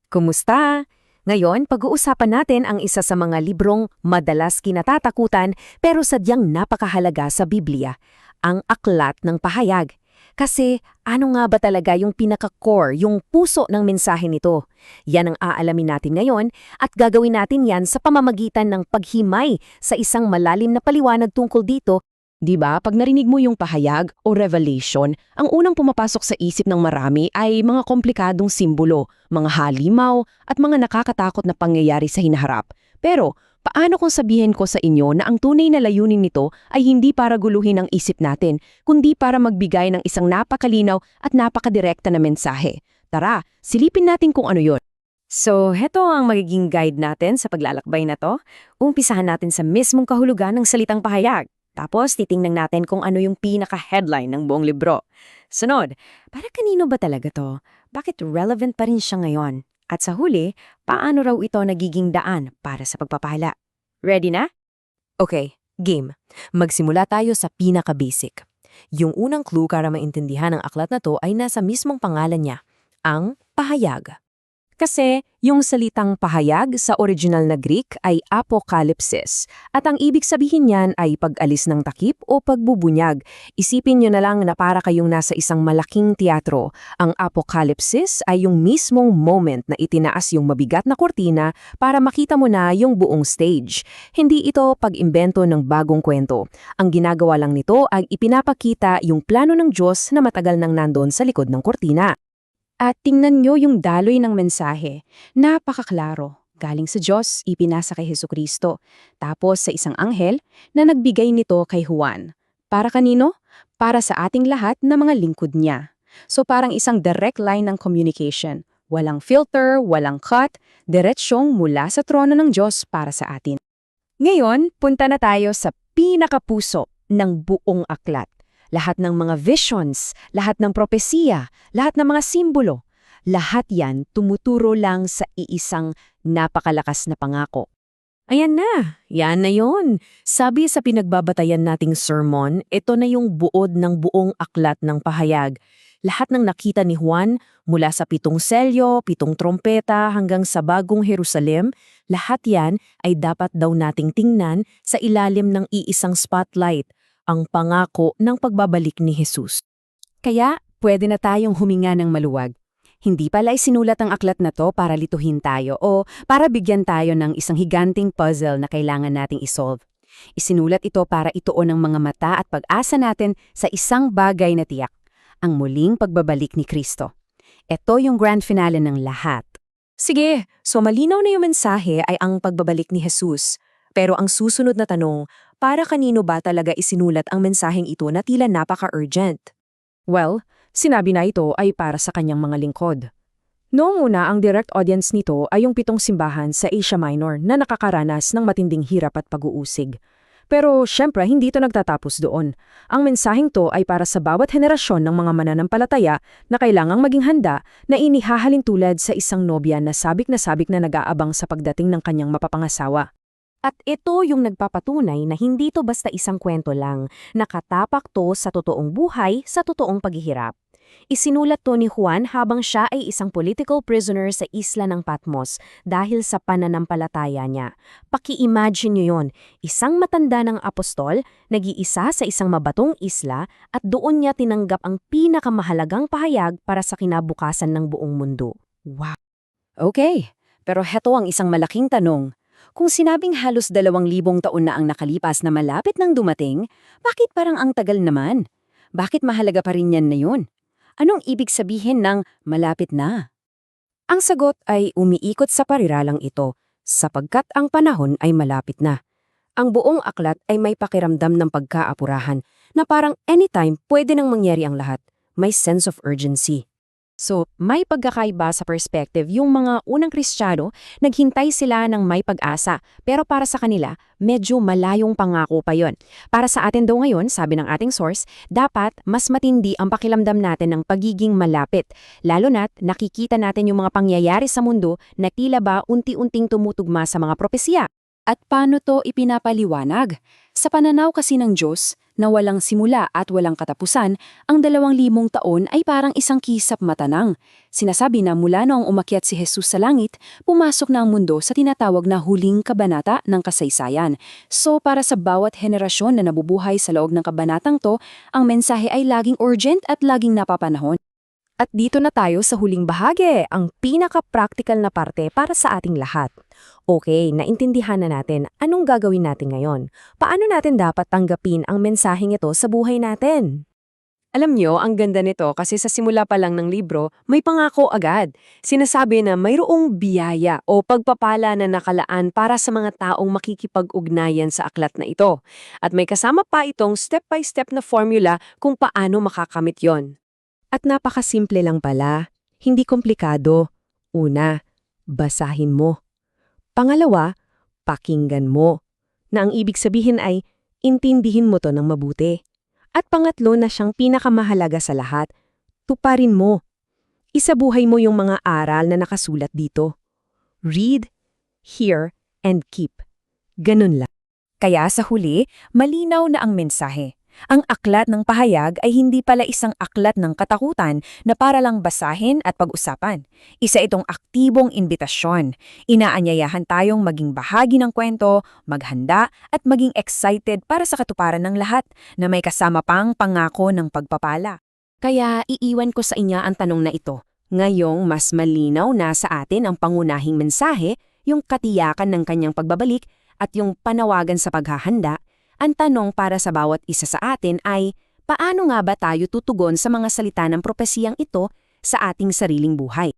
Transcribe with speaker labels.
Speaker 1: Kumusta? Ngayon, pag-uusapan natin ang isa sa mga librong madalas kinatatakutan pero sadyang napakahalaga sa Biblia, ang Aklat ng Pahayag. Kasi ano nga ba talaga yung pinaka-core, yung puso ng mensahe nito? Yan ang aalamin natin ngayon at gagawin natin yan sa pamamagitan ng paghimay sa isang malalim na paliwanag tungkol dito.
Speaker 2: 'Di ba, pag narinig mo yung pahayag o revelation, ang unang pumapasok sa isip ng marami ay mga komplikadong simbolo, mga halimaw, at mga nakakatakot na pangyayari sa hinaharap. Pero, paano kung sabihin ko sa inyo na ang tunay na layunin nito ay hindi para guluhin ang isip natin, kundi para magbigay ng isang napakalinaw at napakadirekta na mensahe? Tara, silipin natin kung ano yon.
Speaker 1: So, heto ang magiging guide natin sa paglalakbay na to. Umpisahan natin sa mismong kahulugan ng salitang pahayag. Tapos, titingnan natin kung ano yung pinaka-headline ng buong libro. Sunod, para kanino ba talaga to? Bakit relevant pa rin siya ngayon? At sa huli, paano raw ito nagiging daan para sa pagpapala? Ready na? Okay, game. Magsimula tayo sa pinaka-basic. Yung unang clue para maintindihan ang aklat na to ay nasa mismong pangalan niya, ang pahayag. Kasi yung salitang pahayag sa original na Greek ay apokalipsis at ang ibig sabihin niyan ay pag-alis ng takip o pagbubunyag. Isipin nyo na lang na para kayong nasa isang malaking teatro. Ang apokalipsis ay yung mismong moment na itinaas yung mabigat na kurtina para makita mo na yung buong stage. Hindi ito pag-imbento ng bagong kwento. Ang ginagawa lang nito ay ipinapakita yung plano ng Diyos na matagal nang nandoon sa likod ng kurtina.
Speaker 2: At tingnan nyo yung daloy ng mensahe. Napakaklaro. Galing sa Diyos, ipinasa kay Hesukristo. Tapos sa isang anghel na nagbigay nito kay Juan. Para kanino? Para sa ating lahat na mga lingkod niya. So parang isang direct line ng communication. Walang filter, walang cut, diretsyong mula sa trono ng Diyos para sa atin.
Speaker 1: Ngayon, punta na tayo sa pinakapuso ng buong aklat. Lahat ng mga visions, lahat ng propesiya, lahat ng mga simbolo, lahat yan tumuturo lang sa iisang napakalakas na pangako. Ayan na, yan na yon. Sabi sa pinagbabatayan nating sermon, ito na yung buod ng buong aklat ng pahayag. Lahat ng nakita ni Juan, mula sa 7 selyo, 7 trompeta hanggang sa bagong Jerusalem, lahat yan ay dapat daw nating tingnan sa ilalim ng iisang spotlight, ang pangako ng pagbabalik ni Jesus. Kaya, pwede na tayong huminga ng maluwag. Hindi pala isinulat ang aklat na to para lituhin tayo o para bigyan tayo ng isang higanting puzzle na kailangan nating isolve. Isinulat ito para ituon ang mga mata at pag-asa natin sa isang bagay na tiyak, ang muling pagbabalik ni Kristo. Ito yung grand finale ng lahat. Sige, so malinaw na yung mensahe ay ang pagbabalik ni Jesus. Pero ang susunod na tanong, para kanino ba talaga isinulat ang mensaheng ito na tila napaka-urgent? Well, sinabi na ito ay para sa kanyang mga lingkod. Noong una, ang direct audience nito ay yung 7 simbahan sa Asia Minor na nakakaranas ng matinding hirap at pag-uusig. Pero syempre, hindi ito nagtatapos doon. Ang mensaheng to ay para sa bawat henerasyon ng mga mananampalataya na kailangang maging handa na inihahalin tulad sa isang nobya na sabik na nag-aabang sa pagdating ng kanyang mapapangasawa. At ito yung nagpapatunay na hindi to basta isang kwento lang, nakatapak to sa totoong buhay, sa totoong paghihirap. Isinulat to ni Juan habang siya ay isang political prisoner sa isla ng Patmos dahil sa pananampalataya niya. Paki-imagine nyo yun, isang matanda ng apostol, nag-iisa sa isang mabatong isla at doon niya tinanggap ang pinakamahalagang pahayag para sa kinabukasan ng buong mundo. Wow! Okay, pero heto ang isang malaking tanong. Kung sinabing halos 2,000 taon na ang nakalipas na malapit nang dumating, bakit parang ang tagal naman? Bakit mahalaga pa rin yan na yun? Anong ibig sabihin ng malapit na? Ang sagot ay umiikot sa pariralang ito, sapagkat ang panahon ay malapit na. Ang buong aklat ay may pakiramdam ng pagkaapurahan na parang anytime pwede nang mangyari ang lahat. May sense of urgency. So, may pagkakaiba sa perspective yung mga unang Kristiyano, naghintay sila ng may pag-asa, pero para sa kanila, medyo malayong pangako pa yon. Para sa atin daw ngayon, sabi ng ating source, dapat mas matindi ang pakiramdam natin ng pagiging malapit, lalo na't nakikita natin yung mga pangyayari sa mundo na tila ba unti-unting tumutugma sa mga propesya. At paano to ipinapaliwanag? Sa pananaw kasi ng Diyos, na walang simula at walang katapusan, ang 2,000 taon ay parang isang kisap matanang. Sinasabi na mula noong umakyat si Jesus sa langit, pumasok na ang mundo sa tinatawag na huling kabanata ng kasaysayan. So para sa bawat henerasyon na nabubuhay sa loob ng kabanatang to, ang mensahe ay laging urgent at laging napapanahon. At dito na tayo sa huling bahagi, ang pinaka-practical na parte para sa ating lahat. Okay, naintindihan na natin anong gagawin natin ngayon. Paano natin dapat tanggapin ang mensaheng ito sa buhay natin? Alam nyo, ang ganda nito kasi sa simula pa lang ng libro, may pangako agad. Sinasabi na mayroong biyaya o pagpapala na nakalaan para sa mga taong makikipag-ugnayan sa aklat na ito. At may kasama pa itong step-by-step na formula kung paano makakamit yon. At napakasimple lang pala, hindi komplikado. Una, basahin mo. Pangalawa, pakinggan mo. Na ang ibig sabihin ay, intindihin mo to ng mabuti. At pangatlo na siyang pinakamahalaga sa lahat, tuparin mo. Isabuhay mo yung mga aral na nakasulat dito. Read, hear, and keep. Ganun lang. Kaya sa huli, malinaw na ang mensahe. Ang aklat ng pahayag ay hindi pala isang aklat ng katakutan na para lang basahin at pag-usapan. Isa itong aktibong imbitasyon. Inaanyayahan tayong maging bahagi ng kwento, maghanda at maging excited para sa katuparan ng lahat na may kasama pang pangako ng pagpapala. Kaya iiwan ko sa inyo ang tanong na ito. Ngayong mas malinaw na sa atin ang pangunahing mensahe, yung katiyakan ng kanyang pagbabalik at yung panawagan sa paghahanda, ang tanong para sa bawat isa sa atin ay, paano nga ba tayo tutugon sa mga salita ng propesiyang ito sa ating sariling buhay?